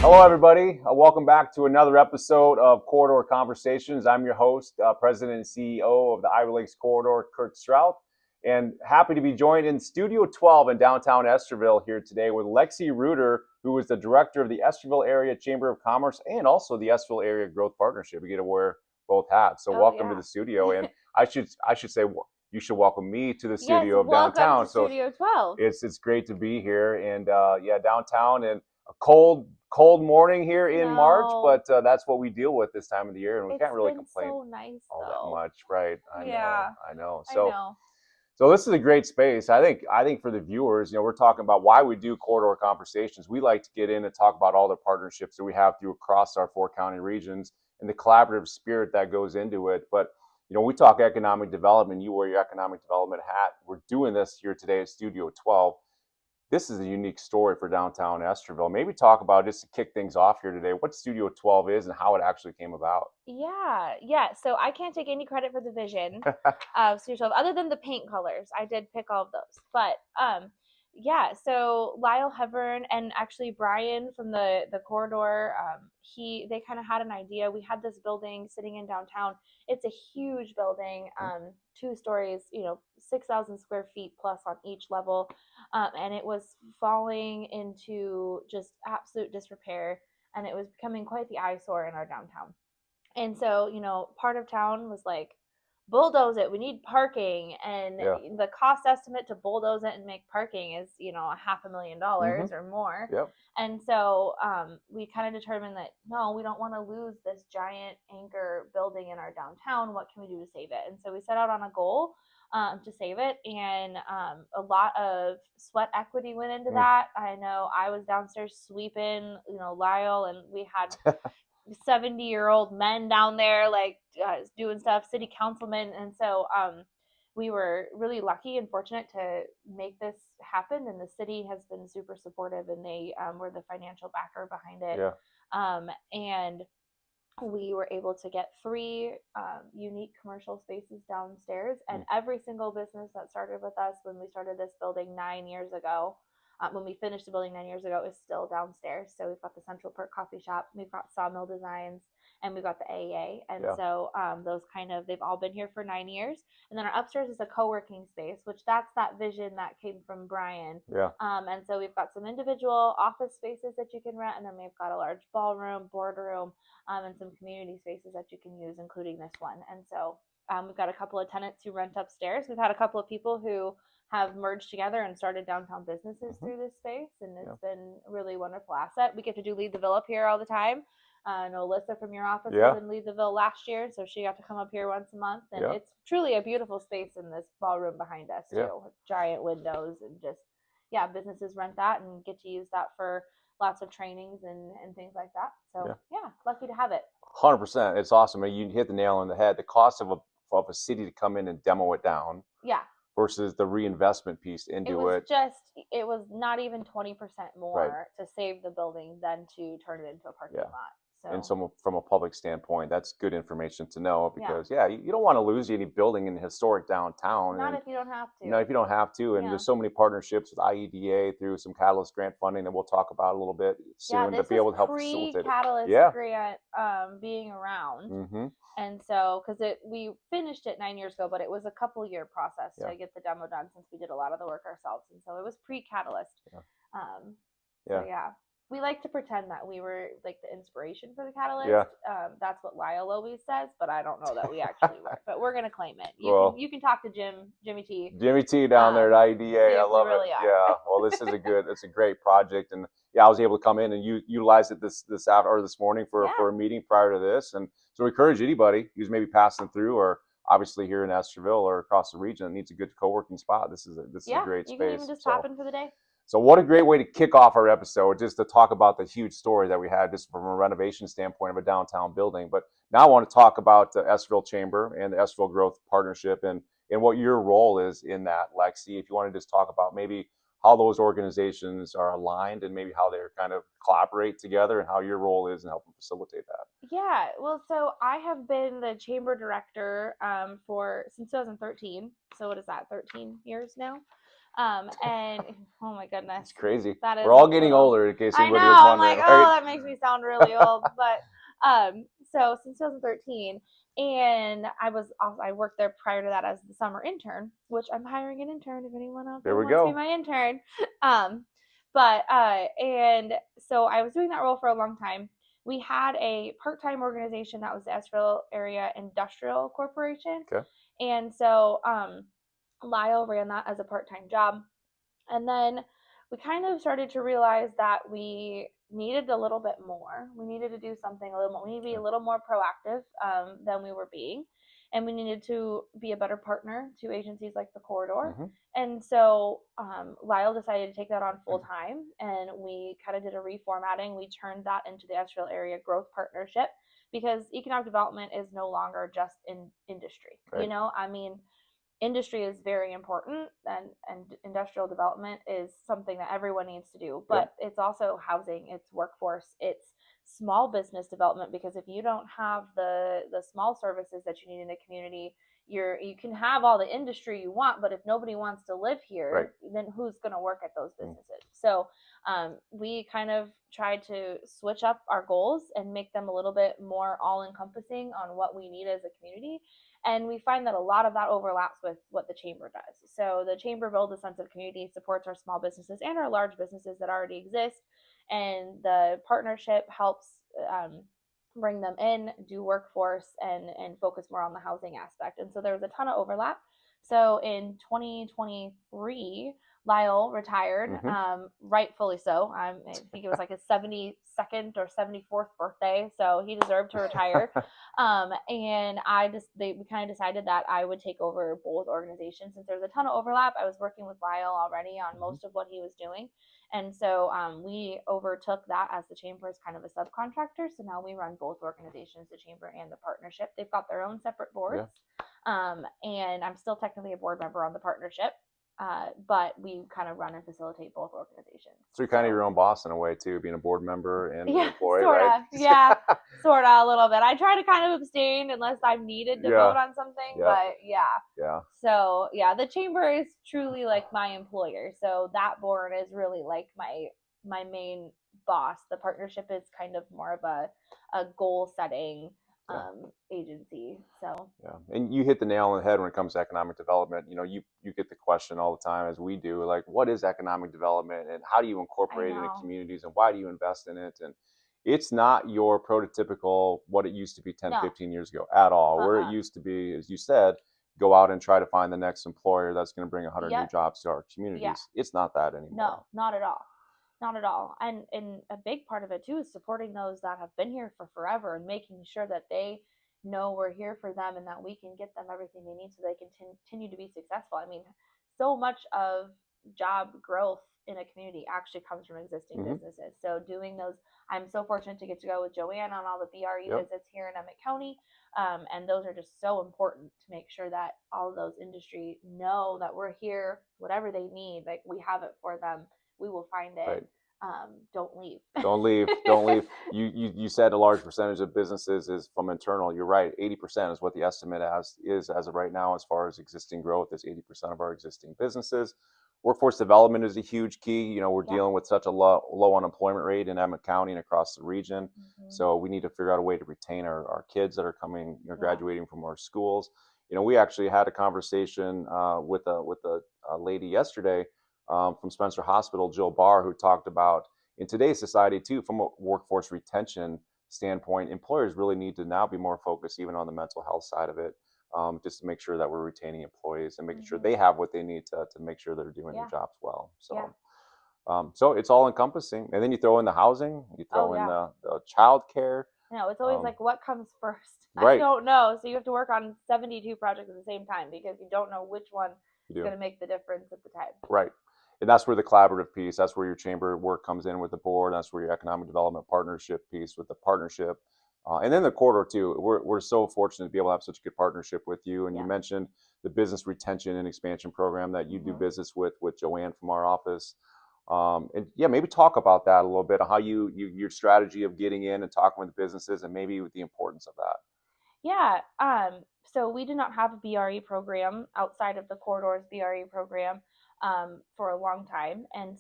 Hello, everybody. Welcome back to another episode of Corridor Conversations. I'm your host, President and CEO of the Iowa Lakes Corridor, Kurt Strout, and happy to be joined in Studio 12 in downtown Estherville here today with Lexie Ruter, who is the director of the Estherville Area Chamber of Commerce and also the Estherville Area Growth Partnership. We get to wear both hats. So welcome to the studio. And I should say you should welcome me to the studio of downtown. To Studio 12. It's great to be here, and downtown, and a cold morning here in March, but that's what we deal with this time of the year, and we can't really complain so nice, all that much, right? I know. So this is a great space. I think for the viewers, we're talking about why we do Corridor Conversations. We like to get in and talk about all the partnerships that we have through across our 4 county regions and the collaborative spirit that goes into it. But we talk economic development. You wear your economic development hat. We're doing this here today at Studio 12. This is a unique story for downtown Estherville. Maybe talk about, just to kick things off here today, what Studio 12 is and how it actually came about. Yeah. So I can't take any credit for the vision of Studio 12 other than the paint colors. I did pick all of those. But so Lyle Hevern and actually Brian from the corridor, they kind of had an idea. We had this building sitting in downtown. It's a huge building, 2 stories, 6,000 square feet plus on each level. And it was falling into just absolute disrepair, and it was becoming quite the eyesore in our downtown. And so, part of town was like, bulldoze it, we need parking, and the cost estimate to bulldoze it and make parking is $500,000 or more. And so we kind of determined that no, we don't want to lose this giant anchor building in our downtown. What can we do to save it? And so we set out on a goal to save it, and a lot of sweat equity went into that. I know I was downstairs sweeping, Lyle, and we had 70-year-old men down there doing stuff, city councilmen. And so we were really lucky and fortunate to make this happen, and the city has been super supportive, and they were the financial backer behind it. And we were able to get 3 unique commercial spaces downstairs, and every single business that started with us when we started this building 9 years ago, when we finished the building 9 years ago, is still downstairs. So we've got the Central Perk Coffee Shop, we've got Sawmill Designs, and we've got the AEA. And so those they've all been here for 9 years. And then our upstairs is a co-working space, which that's that vision that came from Brian. And so we've got some individual office spaces that you can rent, and then we've got a large ballroom, boardroom, and some community spaces that you can use, including this one. And so we've got a couple of tenants who rent upstairs. We've had a couple of people who have merged together and started downtown businesses through this space, and it's been a really wonderful asset. We get to do Lead the Ville up here all the time. I know Alyssa from your office was in Lead the Ville last year, so she got to come up here once a month, and it's truly a beautiful space in this ballroom behind us too, with giant windows, and just businesses rent that and get to use that for lots of trainings and things like that. So lucky to have it. 100%. It's awesome. You hit the nail on the head. The cost of a city to come in and demo it down. Versus the reinvestment piece into it. It was not even 20% more to save the building than to turn it into a parking lot. So. And so from a public standpoint, that's good information to know, because you don't want to lose any building in historic downtown. Not if you don't have to. If you don't have to. And there's so many partnerships with IEDA through some Catalyst grant funding that we'll talk about a little bit soon to be able to help facilitate it. Catalyst grant being around. And so, because we finished it 9 years ago, but it was a couple year process to get the demo done, since we did a lot of the work ourselves. And so it was pre-Catalyst. We like to pretend that we were like the inspiration for the Catalyst. That's what Lyle always says, but I don't know that we actually were. But we're gonna claim it. You can talk to Jimmy T. Jimmy T down there at IEDA. I love it. Yeah. Well, this is it's a great project, and I was able to come in and utilize it this morning for a meeting prior to this, and so we encourage anybody who's maybe passing through, or obviously here in Estherville or across the region, that needs a good co-working spot. This is a great space. You can even just pop in for the day. So what a great way to kick off our episode, just to talk about the huge story that we had just from a renovation standpoint of a downtown building. But now I want to talk about the Estherville Chamber and the Estherville Growth Partnership, and what your role is in that, Lexie. If you want to just talk about maybe how those organizations are aligned, and maybe how they're kind of collaborate together, and how your role is in helping facilitate that. Yeah, well, so I have been the chamber director since 2013. So what is that, 13 years now? And oh my goodness, it's crazy. That is We're all getting older, in case anybody was wondering. I'm like, oh, that makes me sound really old. But so since 2013, and I worked there prior to that as the summer intern, which I'm hiring an intern if anyone out there wants to be my intern. And so I was doing that role for a long time. We had a part-time organization that was the Estherville Area Industrial Corporation. Okay. And so Lyle ran that as a part-time job. And then we kind of started to realize that we needed a little bit more. We needed to do something a little more. We needed to be a little more proactive than we were being. And we needed to be a better partner to agencies like the Corridor. Mm-hmm. And so Lyle decided to take that on full time. And we kind of did a reformatting. We turned that into the Estherville Area Growth Partnership, because economic development is no longer just in industry. Right. You know, I mean, industry is very important, and industrial development is something that everyone needs to do, but it's also housing, it's workforce, it's small business development, because if you don't have the small services that you need in a community, you can have all the industry you want, but if nobody wants to live here, then who's going to work at those businesses? So we kind of tried to switch up our goals and make them a little bit more all-encompassing on what we need as a community. And we find that a lot of that overlaps with what the chamber does. So the chamber builds a sense of community, supports our small businesses and our large businesses that already exist. And the partnership helps bring them in, do workforce, and focus more on the housing aspect. And so there was a ton of overlap. So in 2023, Lyle retired, rightfully so. I think it was like his 72nd or 74th birthday, so he deserved to retire. And we kind of decided that I would take over both organizations, since there's a ton of overlap. I was working with Lyle already on most of what he was doing. And so we overtook that as the chamber as kind of a subcontractor. So now we run both organizations, the chamber and the partnership. They've got their own separate boards. Yeah. And I'm still technically a board member on the partnership. But we kind of run and facilitate both organizations. So you're kind of your own boss in a way too, being a board member and an employee, sorta, right? Yeah, sort of a little bit. I try to kind of abstain unless I'm needed to vote on something, but yeah. So yeah, the chamber is truly like my employer. So that board is really like my main boss. The partnership is kind of more of a goal setting agency. So and you hit the nail on the head when it comes to economic development. You know, you get the question all the time, as we do, like, what is economic development and how do you incorporate it into communities and why do you invest in it? And it's not your prototypical what it used to be 10, 15 years ago at all. Where it used to be, as you said, go out and try to find the next employer that's going to bring 100 new jobs to our communities. It's not that anymore. No, not at all. Not at all. And a big part of it too is supporting those that have been here for forever and making sure that they know we're here for them and that we can get them everything they need so they can continue to be successful. I mean, so much of job growth in a community actually comes from existing businesses. So doing those, I'm so fortunate to get to go with Joanne on all the BRE visits here in Emmett County. And those are just so important to make sure that all of those industry know that we're here, whatever they need, like we have it for them. We will find it. Right. Don't leave. Don't leave. Don't leave. You said a large percentage of businesses is from internal. You're right. 80% is what the estimate is as of right now, as far as existing growth, is 80% of our existing businesses. Workforce development is a huge key. You know, we're dealing with such a low unemployment rate in Emmett County and across the region. So we need to figure out a way to retain our kids that are coming, graduating from our schools. You know, we actually had a conversation with a lady yesterday from Spencer Hospital, Jill Barr, who talked about, in today's society too, from a workforce retention standpoint, employers really need to now be more focused even on the mental health side of it, just to make sure that we're retaining employees and making sure they have what they need to make sure they're doing their jobs well. So, so it's all encompassing. And then you throw in the housing, you throw in the child care. No, it's always like, what comes first? I don't know. So you have to work on 72 projects at the same time because you don't know which one is going to make the difference at the time. Right. And that's where the collaborative piece, that's where your chamber work comes in with the board. That's where your economic development partnership piece with the partnership. And then the corridor too. We're so fortunate to be able to have such a good partnership with you. And you mentioned the business retention and expansion program that you do business with Joanne from our office. And maybe talk about that a little bit, how your strategy of getting in and talking with businesses and maybe with the importance of that. Yeah. So we do not have a BRE program outside of the Corridor's BRE program. for a long time. And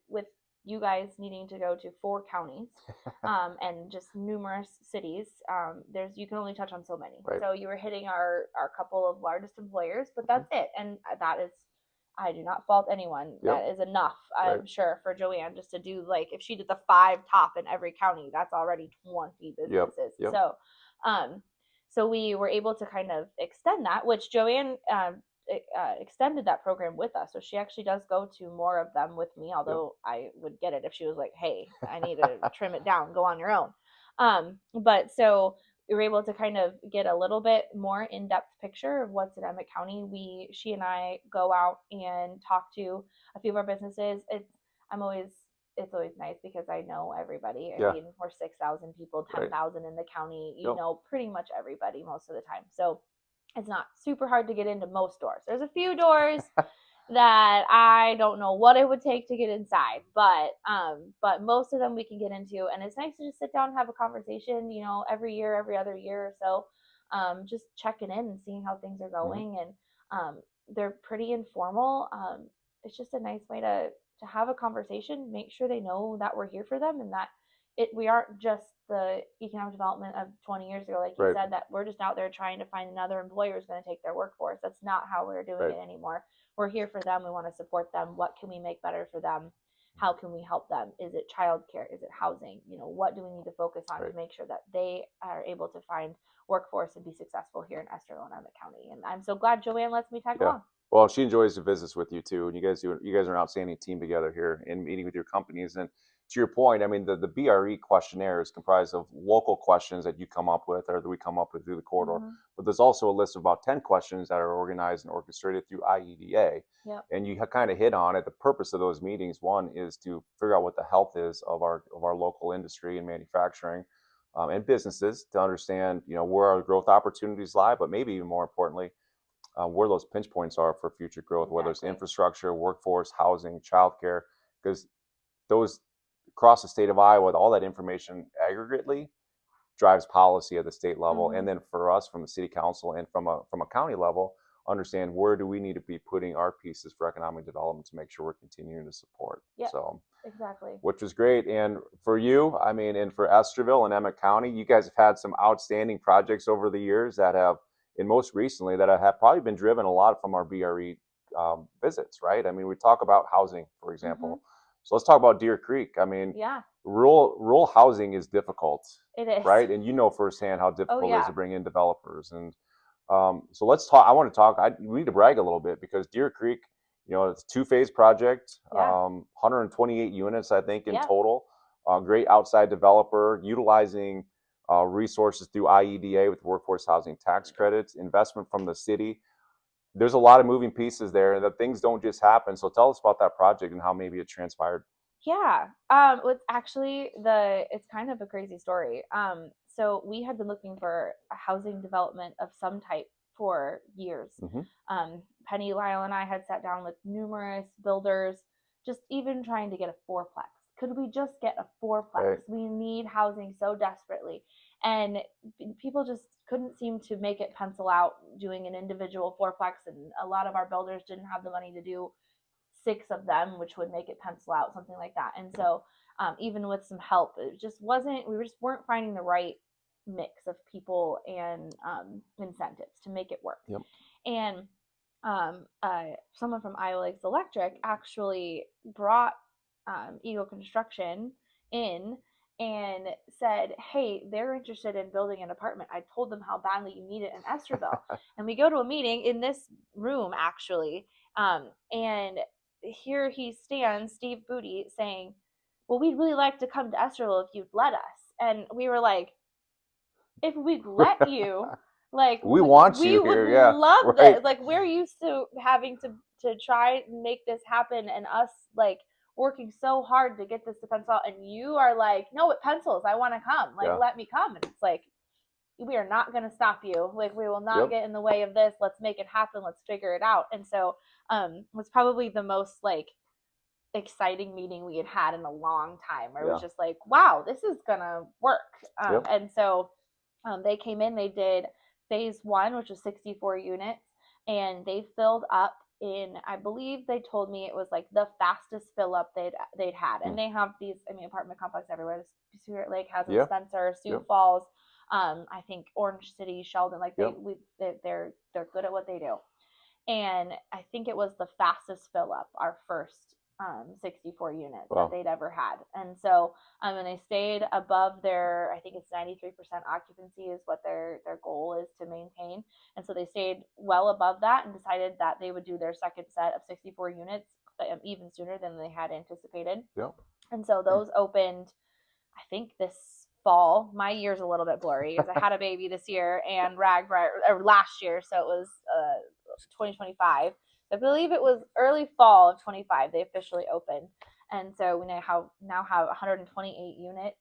with you guys needing to go to 4 counties and just numerous cities, you can only touch on so many. Right. So you were hitting our couple of largest employers, but that's it. And that is, I do not fault anyone. Yep. That is enough, I'm sure, for Joanne just to do, like, if she did the 5 top in every county, that's already 20 businesses. Yep. So, so we were able to kind of extend that, which Joanne extended that program with us. So she actually does go to more of them with me, although I would get it if she was like, hey, I need to trim it down, go on your own. But so we were able to kind of get a little bit more in-depth picture of what's in Emmett County. She and I go out and talk to a few of our businesses. It's always nice because I know everybody. I mean, we're 6,000 people, 10,000 in the county. You know pretty much everybody most of the time. So it's not super hard to get into most doors. There's a few doors that I don't know what it would take to get inside, but most of them we can get into, and it's nice to just sit down and have a conversation, every year, every other year or so, just checking in and seeing how things are going. And they're pretty informal. It's just a nice way to have a conversation, make sure they know that we're here for them, and that we aren't just the economic development of 20 years ago, like you said, that we're just out there trying to find another employer who's going to take their workforce. That's not how we're doing it anymore. We're here for them. We want to support them. What can we make better for them? How can we help them? Is it childcare? Is it housing? What do we need to focus on to make sure that they are able to find workforce and be successful here in Estherville and Emmett County? And I'm so glad Joanne lets me tag along. Well, she enjoys the visits with you too, and you guys are an outstanding team together here in meeting with your companies. And to your point, I mean, the BRE questionnaire is comprised of local questions that you come up with or that we come up with through the corridor. But there's also a list of about 10 questions that are organized and orchestrated through IEDA. And you kind of hit on it. The purpose of those meetings, one, is to figure out what the health is of our local industry and manufacturing and businesses, to understand, where our growth opportunities lie, but maybe even more importantly, where those pinch points are for future growth, whether it's infrastructure, workforce, housing, childcare, because those across the state of Iowa, all that information aggregately drives policy at the state level. And then for us from the city council and from a county level, understand where do we need to be putting our pieces for economic development to make sure we're continuing to support. So exactly, which is great. And for you, I mean, and for Estherville and Emmett County, you guys have had some outstanding projects over the years that have, and most recently, that have probably been driven a lot from our BRE visits, right? I mean, we talk about housing, for example. So let's talk about Deer Creek. I mean, rural housing is difficult. It is. Right? And you know firsthand how difficult it is to bring in developers. And so let's talk. I want to talk. We need to brag a little bit because Deer Creek, it's a 2-phase project, 128 units, I think, in total. Great outside developer, utilizing resources through IEDA with workforce housing tax credits, investment from the city. There's a lot of moving pieces there, and that things don't just happen. So tell us about that project and how maybe it transpired. Yeah. It's actually it's kind of a crazy story. So we had been looking for a housing development of some type for years. Penny, Lyle, and I had sat down with numerous builders, just even trying to get a 4-plex. Could we just get a 4-plex? We need housing so desperately. And people just couldn't seem to make it pencil out doing an individual 4-plex. And a lot of our builders didn't have the money to do 6 of them, which would make it pencil out, something like that. And so even with some help, it just wasn't, we just weren't finding the right mix of people and incentives to make it work. And someone from Iowa Lakes Electric actually brought Eagle Construction in and said, hey, they're interested in building an apartment. I told them how badly you need it in Estherville. And we go to a meeting in this room, actually, and here he stands, Steve Booty, saying, well, we'd really like to come to Estherville if you'd let us. And we were like, if we'd let you, like, we want you here. We would love this. Like, we're used to having to try and make this happen, and us, like, working so hard to get this to pencil out, and you are like, no, it pencils, I want to come, like, let me come. And it's like, we are not going to stop you, like, we will not get in the way of this, let's make it happen, let's figure it out. And so it was probably the most, like, exciting meeting we had in a long time, where it was just like, wow, this is gonna work. And so they came in, they did phase 1, which was 64 units, and they filled up I believe they told me it was like the fastest fill up they'd had. And they have these, I mean, apartment complex everywhere. Spirit Lake has in Spencer, Sioux Falls, I think Orange City, Sheldon, like they're good at what they do. And I think it was the fastest fill up, our first 64 units that they'd ever had. And so and they stayed above their, I think it's 93% occupancy is what their goal is to maintain. And so they stayed well above that and decided that they would do their second set of 64 units even sooner than they had anticipated. And so those opened, I think, this fall. My year's a little bit blurry because I had a baby this year and last year, so it was 2025. I believe it was early fall of 25 they officially opened. And so we now have 128 units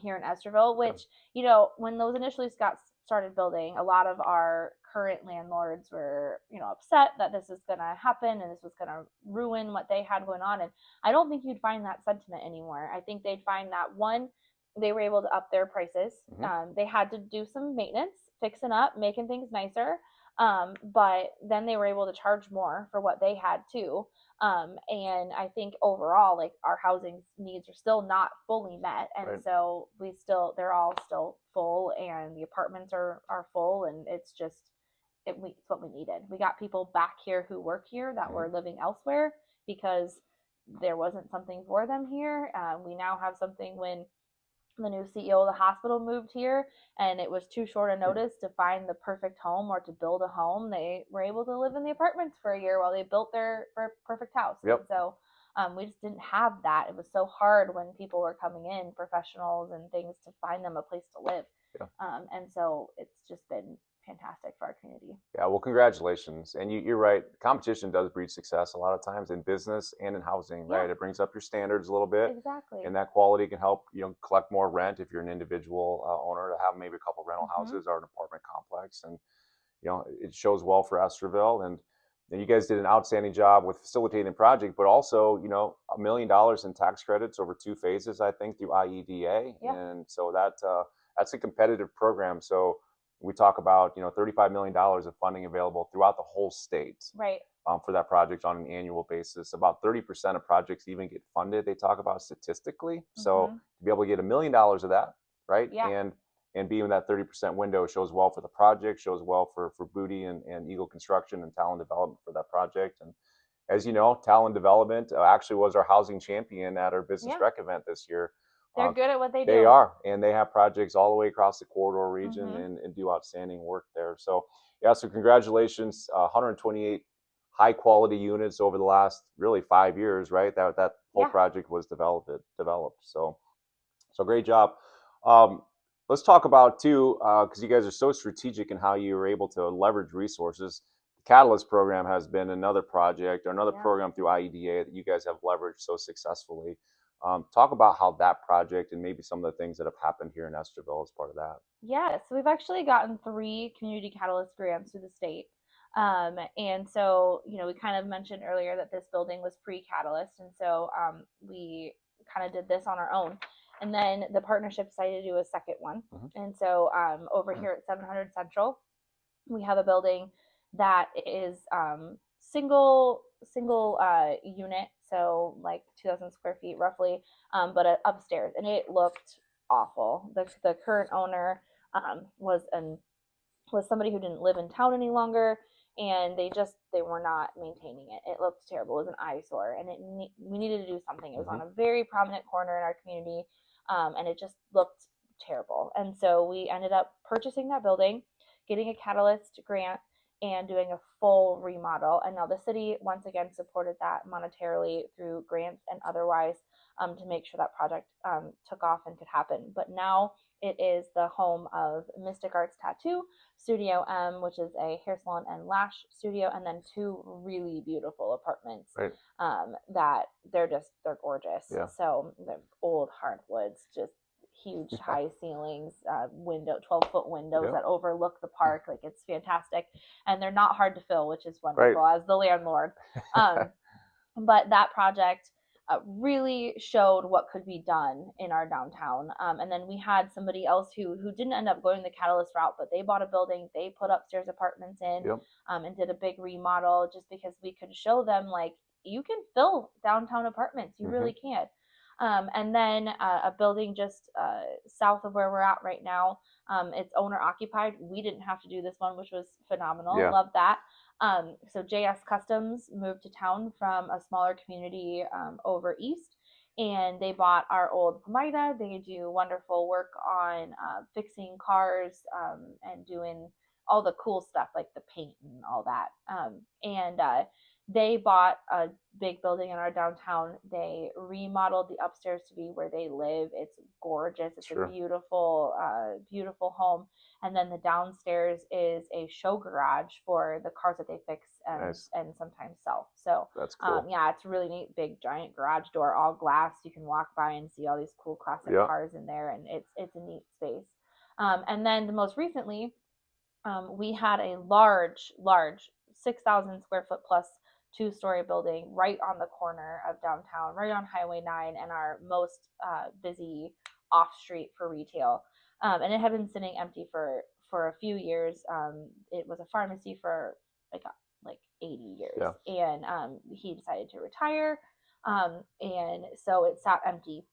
here in Estherville, which, you know, when those initially got started building, a lot of our current landlords were, you know, upset that this is going to happen and this was going to ruin what they had going on. And I don't think you'd find that sentiment anymore. I think they'd find that, one, they were able to up their prices. They had to do some maintenance, fixing up, making things nicer. But then they were able to charge more for what they had too. And I think overall, like, our housing needs are still not fully met. And so they're all still full, and the apartments are full, and it's just, it's what we needed. We got people back here who work here that were living elsewhere because there wasn't something for them here. We now have something when the new CEO of the hospital moved here, and it was too short a notice to find the perfect home or to build a home. They were able to live in the apartments for a year while they built their perfect house. And so we just didn't have that. It was so hard when people were coming in, professionals and things, to find them a place to live. And so it's just been fantastic for our community. Yeah, well, congratulations. And you're right. Competition does breed success a lot of times in business and in housing, right? It brings up your standards a little bit. Exactly. And that quality can help, you know, collect more rent if you're an individual owner, to have maybe a couple rental houses or an apartment complex. And, you know, it shows well for Estherville. And you guys did an outstanding job with facilitating the project, but also, you know, $1 million in tax credits over 2 phases, I think, through IEDA. And so that's a competitive program. So we talk about, you know, $35 million of funding available throughout the whole state for that project on an annual basis. About 30% of projects even get funded, they talk about statistically. So to be able to get $1 million of that, right? And be in that 30% window shows well for the project, shows well for Booty and Eagle Construction and Talent Development for that project. And as you know, Talent Development actually was our housing champion at our Business Rec event this year. They're good at what they do. They are, and they have projects all the way across the corridor region and do outstanding work there. So yeah, so congratulations, 128 high quality units over the last really 5 years, right? That whole project was developed. So great job. Let's talk about too, because you guys are so strategic in how you were able to leverage resources. The Catalyst program has been another project or another program through IEDA that you guys have leveraged so successfully. Talk about how that project and maybe some of the things that have happened here in Estherville as part of that. Yeah, so we've actually gotten 3 Community Catalyst grants through the state. And so, you know, we kind of mentioned earlier that this building was pre-Catalyst. And so we kind of did this on our own. And then the partnership decided to do a second one. And so over here at 700 Central, we have a building that is single unit, so like 2,000 square feet roughly, but upstairs, and it looked awful. The current owner was somebody who didn't live in town any longer, and they were not maintaining it. It looked terrible. It was an eyesore, and we needed to do something. It was on a very prominent corner in our community, and it just looked terrible. And so we ended up purchasing that building, getting a Catalyst grant, and doing a full remodel. And now the city once again supported that monetarily through grants and otherwise to make sure that project took off and could happen. But now it is the home of Mystic Arts Tattoo, Studio M, which is a hair salon and lash studio, and then 2 really beautiful apartments that they're gorgeous. So the old hardwoods, just huge high ceilings, 12-foot windows that overlook the park. Like, it's fantastic, and they're not hard to fill, which is wonderful as the landlord. But that project really showed what could be done in our downtown. And then we had somebody else who didn't end up going the Catalyst route, but they bought a building, they put upstairs apartments in, Yep. And did a big remodel just because we could show them like you can fill downtown apartments, you really can. And then a building just south of where we're at right now. It's owner occupied. We didn't have to do this one, which was phenomenal. Yeah. Love that. So JS Customs moved to town from a smaller community over east, and they bought our old Pomida. They do wonderful work on fixing cars and doing all the cool stuff like the paint and all that. And they bought a big building in our downtown. They remodeled the upstairs to be where they live. It's gorgeous. It's a beautiful, beautiful home. And then the downstairs is a show garage for the cars that they fix and sometimes sell. So that's cool. Yeah, it's really neat. Big giant garage door, all glass. You can walk by and see all these cool classic cars in there, and it's a neat space. And then the most recently, we had a large 6,000 square foot plus 2-story building right on the corner of downtown, right on Highway 9 and our most busy off street for retail. And it had been sitting empty for a few years. It was a pharmacy for like 80 years. And he decided to retire. And so it sat empty.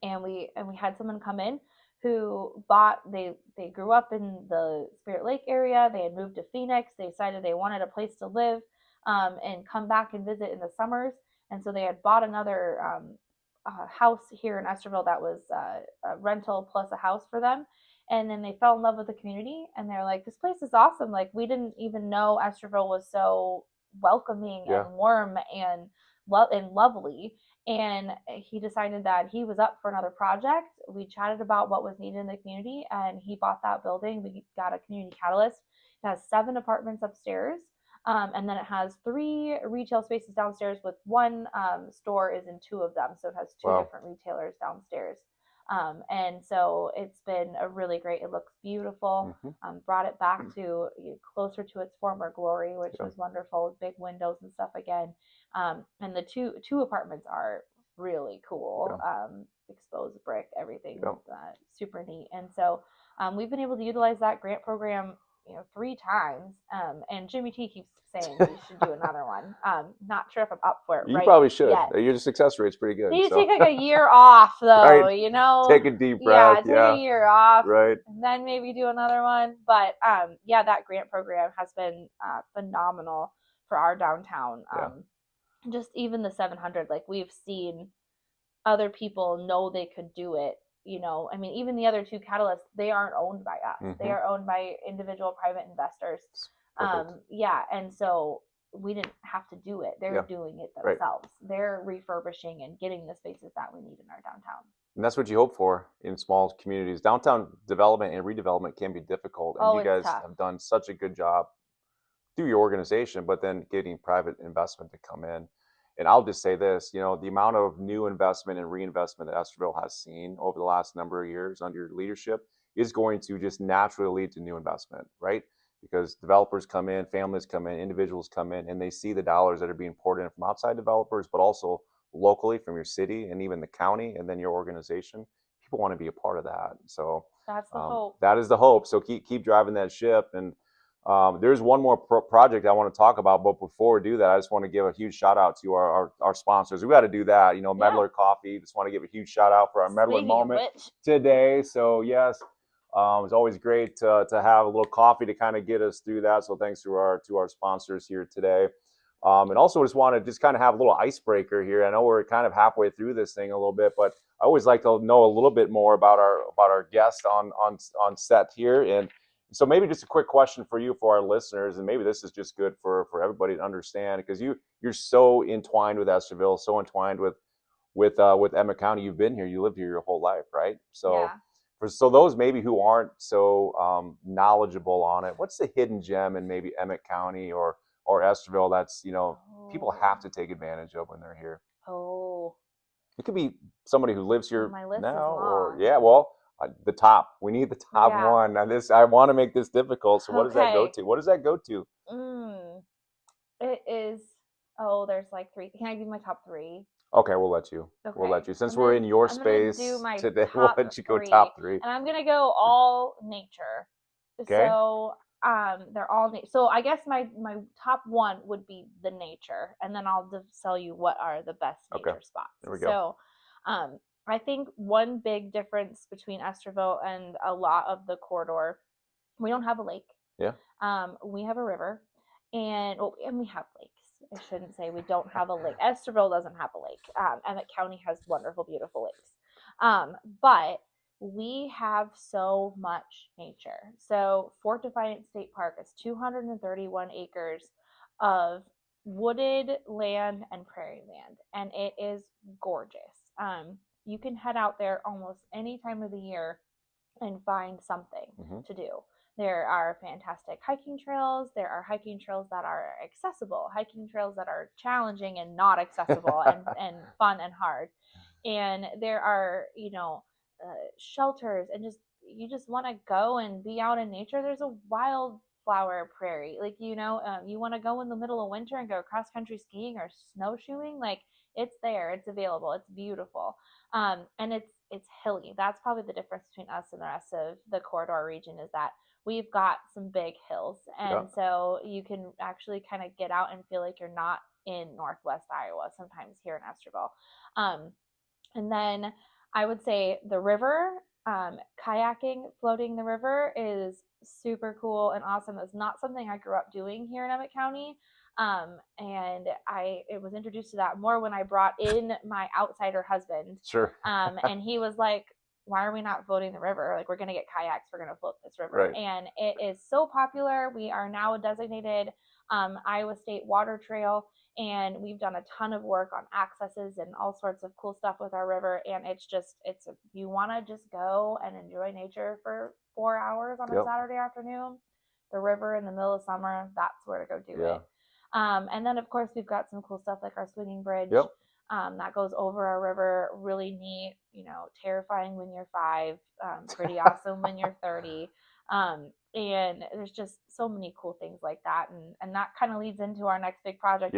And we had someone come in who they grew up in the Spirit Lake area. They had moved to Phoenix. They decided they wanted a place to live and come back and visit in the summers. And so they had bought another house here in Estherville that was a rental plus a house for them. And then they fell in love with the community, and they're like, this place is awesome. Like, we didn't even know Estherville was so welcoming and warm and lovely. And he decided that he was up for another project. We chatted about what was needed in the community, and he bought that building. We got a community catalyst. It has 7 apartments upstairs. And then it has 3 retail spaces downstairs with 1 store is in 2 of them. So it has 2 different retailers downstairs. And so it's been a really great, it looks beautiful. Brought it back to closer to its former glory, which was wonderful, big windows and stuff again. And the two apartments are really cool. Exposed brick, everything, super neat. And so we've been able to utilize that grant program 3 times. And Jimmy T keeps saying we should do another one. Not sure if I'm up for it. You probably should. Your success rate's pretty good. You take like a year off though, Take a deep breath. Take a year off. Right. And then maybe do another one. But that grant program has been phenomenal for our downtown. Just even the 700, like we've seen other people know they could do it. I mean, even the other 2 catalysts, they aren't owned by us. They are owned by individual private investors. And so we didn't have to do it. They're doing it themselves. They're refurbishing and getting the spaces that we need in our downtown. And that's what you hope for in small communities. Downtown development and redevelopment can be difficult. And you guys have done such a good job through your organization, but then getting private investment to come in. And I'll just say this, the amount of new investment and reinvestment that Estherville has seen over the last number of years under your leadership is going to just naturally lead to new investment, right? Because developers come in, families come in, individuals come in, and they see the dollars that are being poured in from outside developers, but also locally from your city and even the county and then your organization. People want to be a part of that. So that's the hope. That is the hope. So keep driving that ship. And there's one more project I want to talk about, but before we do that, I just want to give a huge shout out to our sponsors. We got to do that, Meddler Coffee. Just want to give a huge shout out for our Meddler moment today. So yes, it's always great to have a little coffee to kind of get us through that. So thanks to our sponsors here today. And also just want to kind of have a little icebreaker here. I know we're kind of halfway through this thing a little bit, but I always like to know a little bit more about our guest on set here. And so maybe just a quick question for you, for our listeners, and maybe this is just good for everybody to understand, because you're so entwined with Estherville, so entwined with Emmett County. You've been here, you lived here your whole life, right? So so those maybe who aren't so knowledgeable on it, what's the hidden gem in maybe Emmett County or Estherville that's people have to take advantage of when they're here? It could be somebody who lives here now, or the top. We need the top one. And I want to make this difficult. So what does that go to? What does that go to? It is. There's like 3. Can I give my top 3? Okay, we'll let you. Okay. We'll let you. Since we're in your space today, we'll let you go top 3. And I'm gonna go all nature. Okay. So they're all so I guess my top 1 would be the nature, and then I'll just tell you what are the best nature spots. There we go. So I think one big difference between Estherville and a lot of the corridor, we don't have a lake. Yeah. We have a river, and we have lakes. I shouldn't say we don't have a lake. Estherville doesn't have a lake. Emmett County has wonderful, beautiful lakes. But we have so much nature. So Fort Defiance State Park is 231 acres of wooded land and prairie land, and it is gorgeous. You can head out there almost any time of the year and find something to do. There are fantastic hiking trails. There are hiking trails that are accessible, hiking trails that are challenging and not accessible and fun and hard. And there are, shelters, and you just want to go and be out in nature. There's a wildflower prairie. Like, you want to go in the middle of winter and go cross country skiing or snowshoeing. Like, it's there, it's available, it's beautiful. And it's hilly. That's probably the difference between us and the rest of the corridor region, is that we've got some big hills. And so you can actually kind of get out and feel like you're not in Northwest Iowa sometimes here in Estherville. And then I would say the river, kayaking, floating the river is super cool and awesome. It's not something I grew up doing here in Emmett County. And it was introduced to that more when I brought in my outsider husband. Sure. And he was like, why are we not floating the river? Like, we're going to get kayaks. We're going to float this river. Right. And it is so popular. We are now a designated Iowa State water trail, and we've done a ton of work on accesses and all sorts of cool stuff with our river. And you want to just go and enjoy nature for 4 hours on a Saturday afternoon, the river in the middle of summer, that's where to go do it. And then, of course, we've got some cool stuff like our swinging bridge that goes over our river. Really neat, terrifying when you're 5, pretty awesome when you're 30. And there's just so many cool things like that. And that kind of leads into our next big project.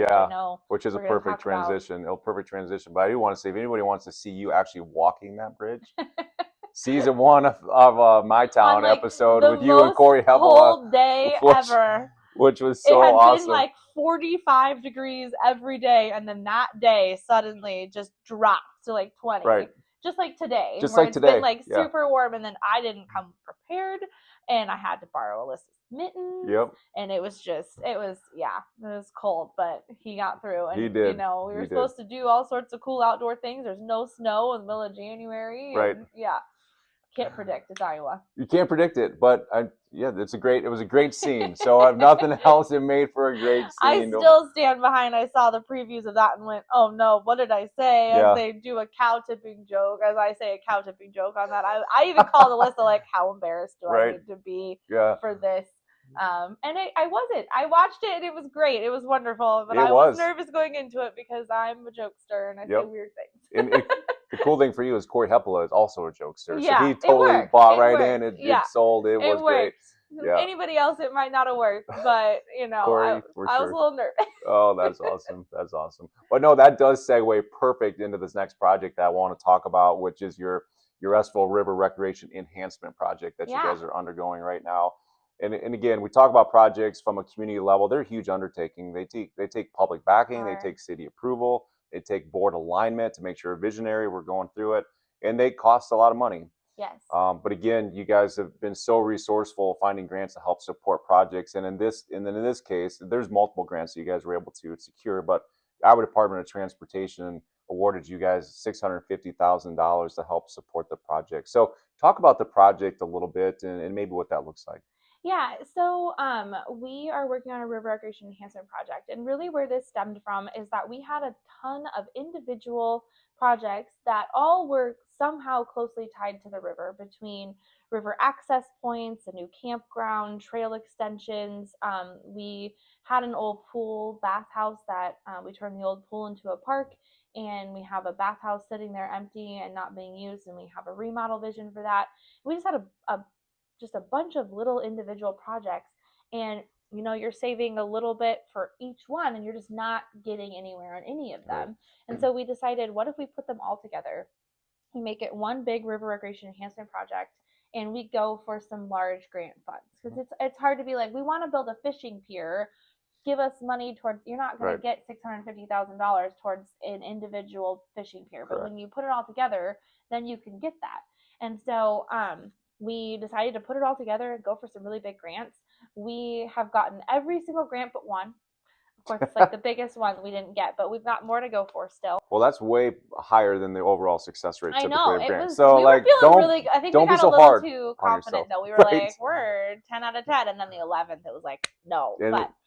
Which is a perfect transition. Perfect transition. But I do want to say, if anybody wants to see you actually walking that bridge, season 1 of My Town episode with you and Corey Hepela. Cold day ever. Which was so awesome. It had been like 45 degrees every day, and then that day suddenly just dropped to like 20. Right. Just like today. Just like today. It's been like super warm, and then I didn't come prepared, and I had to borrow Alyssa's mittens. And it was cold, but he got through. And, he did. We were supposed to do all sorts of cool outdoor things. There's no snow in the middle of January. Right. Can't predict. It's Iowa. You can't predict it, but it was a great scene. So if nothing else, it made for a great scene. I still stand behind. I saw the previews of that and went, "Oh no, what did I say?" As they do a cow tipping joke, as I say a cow tipping joke on that. I even called Alyssa like, "How embarrassed do I need to be for this?" And I wasn't. I watched it and it was great. It was wonderful, but I was nervous going into it because I'm a jokester and I say weird things. The cool thing for you is Corey Hepela is also a jokester. Yeah, so he totally bought right in. It sold. It was great. Yeah. Anybody else, it might not have worked, but Corey, I was a little nervous. Oh, that's awesome. That's awesome. But no, that does segue perfect into this next project that I want to talk about, which is your Estherville River Recreation Enhancement Project that you guys are undergoing right now. And again, we talk about projects from a community level. They're a huge undertaking. They take public backing. They take city approval. They take board alignment to make sure visionary. We're going through it, and they cost a lot of money. Yes. But again, you guys have been so resourceful finding grants to help support projects. And in this case, there's multiple grants that you guys were able to secure. But Iowa Department of Transportation awarded you guys $650,000 to help support the project. So talk about the project a little bit and maybe what that looks like. Yeah, so we are working on a river recreation enhancement project, and really where this stemmed from is that we had a ton of individual projects that all were somehow closely tied to the river, between river access points, a new campground, trail extensions. We had an old pool bathhouse that we turned the old pool into a park, and we have a bathhouse sitting there empty and not being used, and we have a remodel vision for that. We just had a bunch of little individual projects, and you're saving a little bit for each one and you're just not getting anywhere on any of them. And so we decided, what if we put them all together? We make it one big river recreation enhancement project, and we go for some large grant funds, because it's hard to be like, we want to build a fishing pier, give us money towards, you're not going to get $650,000 towards an individual fishing pier. But when you put it all together, then you can get that. And so we decided to put it all together and go for some really big grants. We have gotten every single grant but one. Of course, it's like the biggest one we didn't get, but we've got more to go for still. Well, that's way higher than the overall success rate. I know. It was, so we like, were feeling really, I think we got a little too confident though. We were like, we're 10 out of 10. And then the 11th, it was like, no.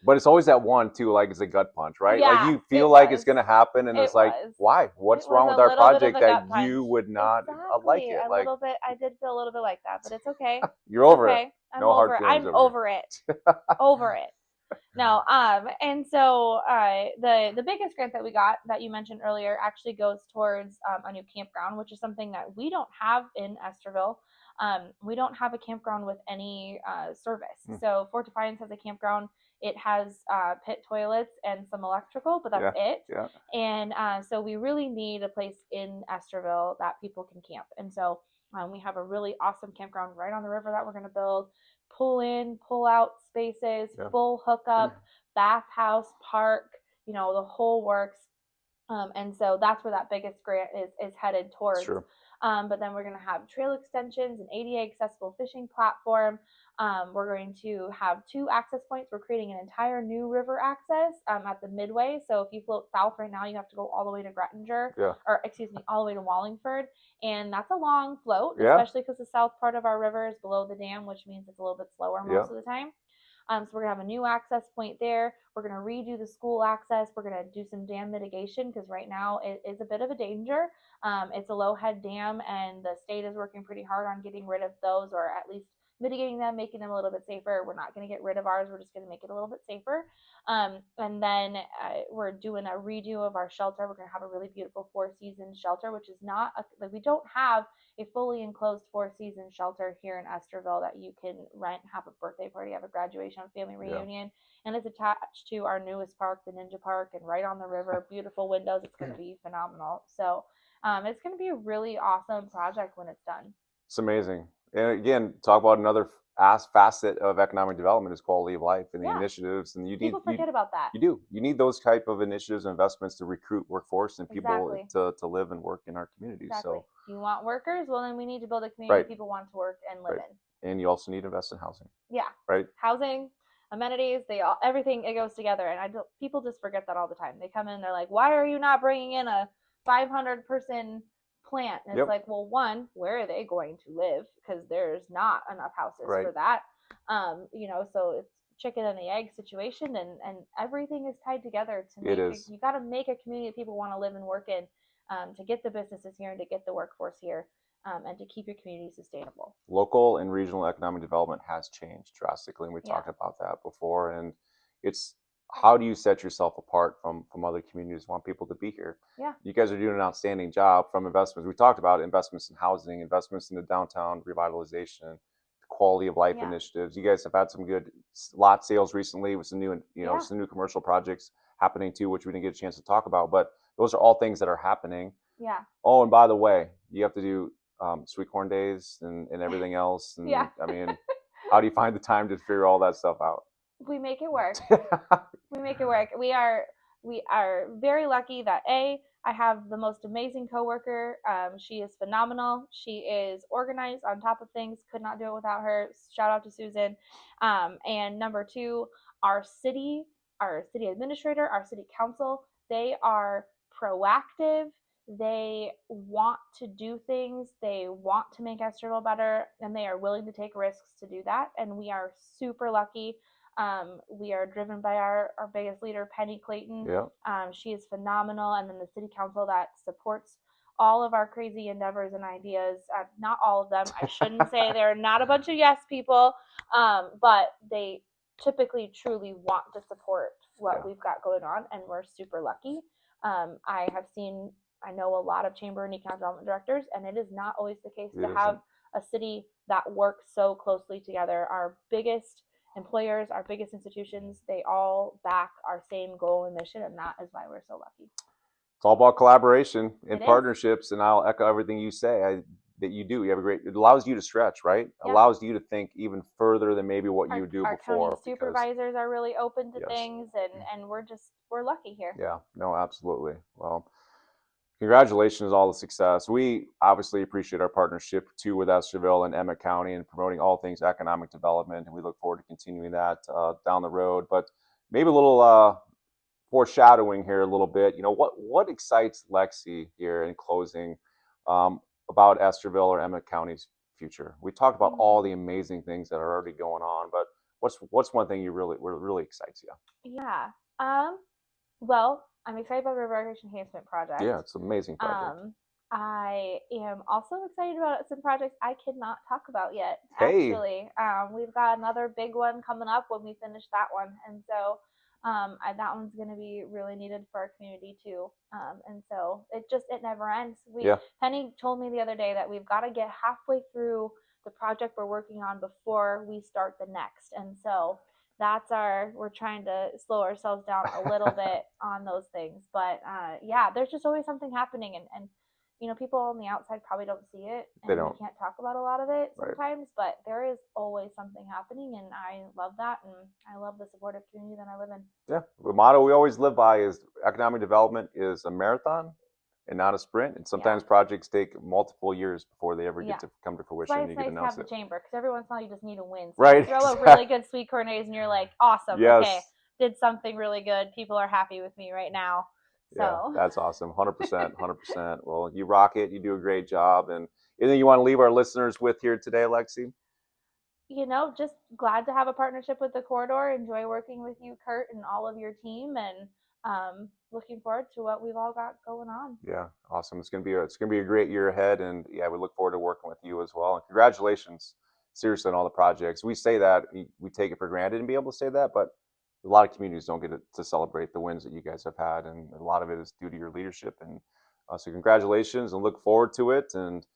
But it's always that one too, like it's a gut punch, right? Yeah, like you feel like it's going to happen. And it's like, why? What's wrong with our project that you would not like it? A little bit. I did feel a little bit like that, but it's okay. You're over it. I'm over it. I'm over it. Over it. No, and so the biggest grant that we got that you mentioned earlier actually goes towards a new campground, which is something that we don't have in Estherville. We don't have a campground with any service. So Fort Defiance has a campground. It has pit toilets and some electrical, but that's it. Yeah. And so we really need a place in Estherville that people can camp. And so we have a really awesome campground right on the river that we're going to build. Pull in, pull out spaces, full hookup, bathhouse, park, the whole works. And so that's where that biggest grant is headed towards. Sure. But then we're going to have trail extensions, an ADA accessible fishing platform. We're going to have 2 access points. We're creating an entire new river access at the midway. So if you float south right now, you have to go all the way to Grettinger, or excuse me, all the way to Wallingford. And that's a long float, especially because the south part of our river is below the dam, which means it's a little bit slower most of the time. So we're going to have a new access point there. We're going to redo the school access. We're going to do some dam mitigation, because right now it is a bit of a danger. It's a low head dam, and the state is working pretty hard on getting rid of those, or at least mitigating them, making them a little bit safer. We're not going to get rid of ours. We're just going to make it a little bit safer. And then we're doing a redo of our shelter. We're going to have a really beautiful 4-season shelter, which is not we don't have a fully enclosed 4-season shelter here in Estherville that you can rent, have a birthday party, have a graduation, family reunion. And it's attached to our newest park, the Ninja Park, and right on the river, beautiful windows. It's going to be phenomenal. So it's going to be a really awesome project when it's done. It's amazing. And again, talk about another facet of economic development is quality of life and the initiatives. And people forget about that. You do. You need those type of initiatives and investments to recruit workforce and people to live and work in our communities. So you want workers? Well, then we need to build a community people want to work and live in. And you also need to invest in housing. Yeah. Right. Housing, amenities, everything, it goes together. And people just forget that all the time. They come in, they're like, why are you not bringing in a 500-person plant? And it's like, well, one, where are they going to live? Because there's not enough houses for that. So it's chicken and the egg situation, and everything is tied together to make you got to make a community that people want to live and work in, to get the businesses here and to get the workforce here, and to keep your community sustainable. Local and regional economic development has changed drastically, and we talked about that before. And it's, how do you set yourself apart from other communities who want people to be here? Yeah. You guys are doing an outstanding job from investments. We talked about investments in housing, investments in the downtown revitalization, quality of life initiatives. You guys have had some good lot sales recently with some new, some new commercial projects happening too, which we didn't get a chance to talk about, but those are all things that are happening. Yeah. Oh, and by the way, you have to do sweet corn days and everything else. And I mean, how do you find the time to figure all that stuff out? We make it work. We make it work. We are very lucky that I have the most amazing coworker. She is phenomenal. She is organized, on top of things. Could not do it without her. Shout out to Susan. And number 2, our city administrator, our city council, they are proactive. They want to do things. They want to make Estherville better, and they are willing to take risks to do that. And we are super lucky. We are driven by our biggest leader, Penny Clayton. Yeah. She is phenomenal. And then the city council that supports all of our crazy endeavors and ideas. Not all of them. I shouldn't say they're not a bunch of yes people, but they typically truly want to support what we've got going on, and we're super lucky. I know a lot of chamber and economic development directors, and it is not always the case to have a city that works so closely together. Our biggest employers, our biggest institutions, they all back our same goal and mission, and that is why we're so lucky. It's all about collaboration and partnerships, and I'll echo everything you say. That you do. You have a great. It allows you to stretch, right? Yep. Allows you to think even further than maybe what you do before. Our county supervisors are really open to things, and we're lucky here. Yeah. No, absolutely. Well, congratulations on all the success. We obviously appreciate our partnership too with Estherville and Emmett County and promoting all things economic development, and we look forward to continuing that down the road. But maybe a little foreshadowing here a little bit. What excites Lexie here in closing about Estherville or Emmett County's future? We talked about all the amazing things that are already going on, but what's one thing really excites you? Yeah. Well, I'm excited about the River Irrigation Enhancement Project. Yeah, it's an amazing project. I am also excited about some projects I cannot talk about yet. Hey. Actually, we've got another big one coming up when we finish that one, and so that one's going to be really needed for our community too. And so it never ends. Penny told me the other day that we've got to get halfway through the project we're working on before we start the next, and so we're trying to slow ourselves down a little bit on those things. But yeah, there's just always something happening, and people on the outside probably don't see it, and they don't. We can't talk about a lot of it sometimes, but there is always something happening, and I love that, and I love the supportive community that I live in. Yeah, the motto we always live by is economic development is a marathon and not a sprint, and sometimes projects take multiple years before they ever get to come to fruition. It's nice to have the chamber, because every once in a while you just need a win. So right. You throw a really good sweet corn maze, and you're like, awesome. Yes. Okay, did something really good. People are happy with me right now. So. Yeah, that's awesome. 100%, 100%. Well, you rock it. You do a great job. And anything you want to leave our listeners with here today, Lexie? Just glad to have a partnership with the Corridor. Enjoy working with you, Kurt, and all of your team, and looking forward to what we've all got going on. Yeah, awesome. It's gonna be a great year ahead, and yeah, we look forward to working with you as well. And congratulations, seriously, on all the projects. We say that we take it for granted and be able to say that, but a lot of communities don't get to celebrate the wins that you guys have had, and a lot of it is due to your leadership. And so congratulations, and look forward to it. And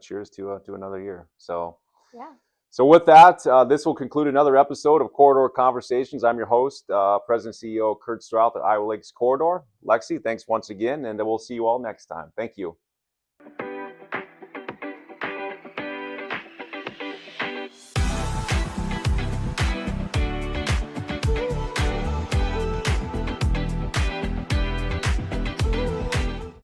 cheers to another year. So yeah. So with that, this will conclude another episode of Corridor Conversations. I'm your host, President and CEO Kurt Strouth at Iowa Lakes Corridor. Lexie, thanks once again, and we'll see you all next time. Thank you.